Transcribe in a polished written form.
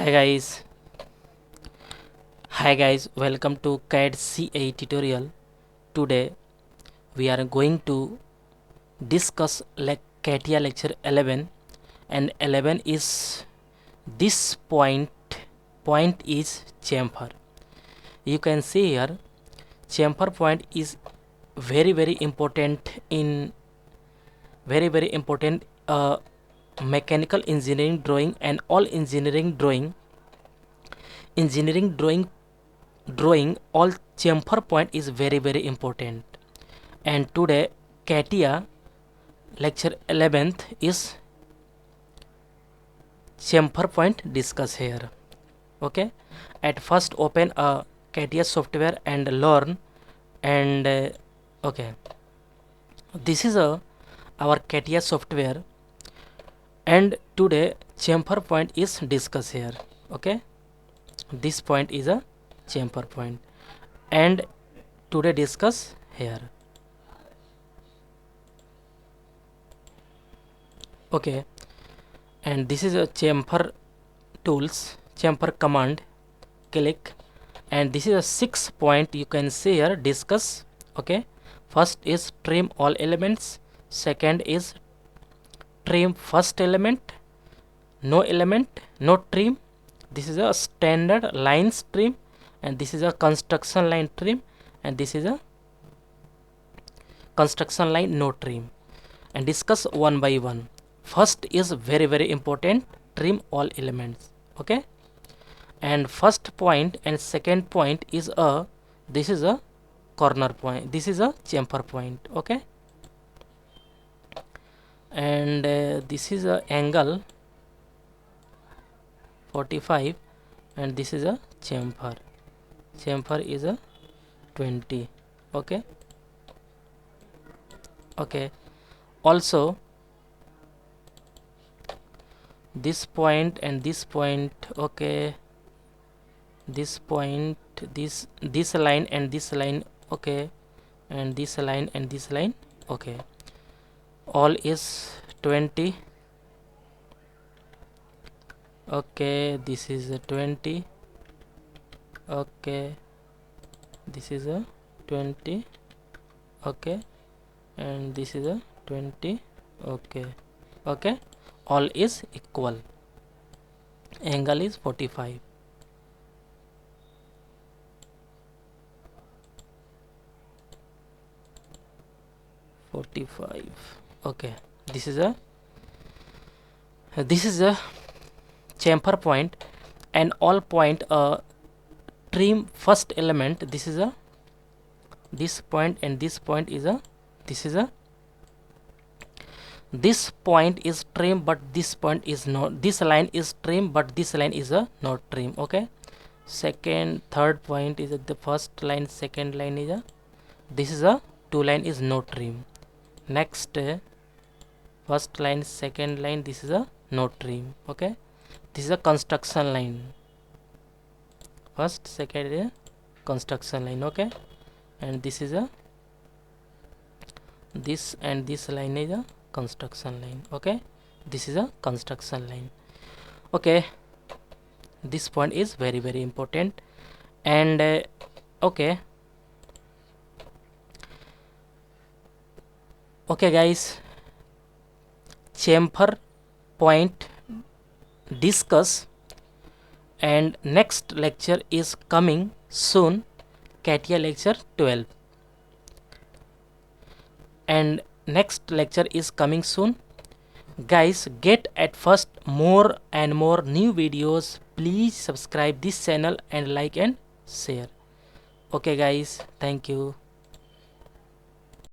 Hi guys, welcome to CAD CA tutorial. Today we are going to discuss CATIA lecture 11, and 11 is this point is chamfer. You can see here chamfer point is very important in very important mechanical engineering drawing and all engineering drawing all chamfer point is very important. And today CATIA lecture 11th is chamfer point discuss here. Okay, at first open a CATIA software and learn. And okay, this is our CATIA software, and today chamfer point is discuss here. Okay, this point is a chamfer point and today discuss here. Okay, and this is a chamfer tools, chamfer command, click, and this is a 6 point you can see here discuss. Okay, first is trim all elements, second is trim first element, no element, no trim. This is a standard lines trim, and this is a construction line trim, and this is a construction line no trim. And discuss one by one. First is very important, trim all elements. Okay, and first point and second point is this is a corner point, this is a chamfer point. Okay, and this is a angle 45, and this is a chamfer is a 20. Okay, also this point and this point. Okay, this point, this line and this line. Okay, and this line and this line. Okay, all is 20. Okay, this is a 20. Okay, this is a 20. Okay, and this is a 20. Okay, all is equal. Angle is 45. Okay, this is a chamfer point, and all point trim first element. This is a this point, and this point is a this point is trim, but this point is not. This line is trim, but this line is a not trim. Okay, second third point is the first line, second line is a this is a two line is no trim. Next first line, second line, this is a no trim. Okay, this is a construction line, first second is a construction line. Okay, and this is a this and this line is a construction line. Okay, this is a construction line. Okay, this point is very important. And okay guys, chamfer point discuss, and next lecture is coming soon, CATIA lecture 12, and next lecture is coming soon. Guys, get at first more and more new videos. Please subscribe this channel and like and share. Okay guys, thank you.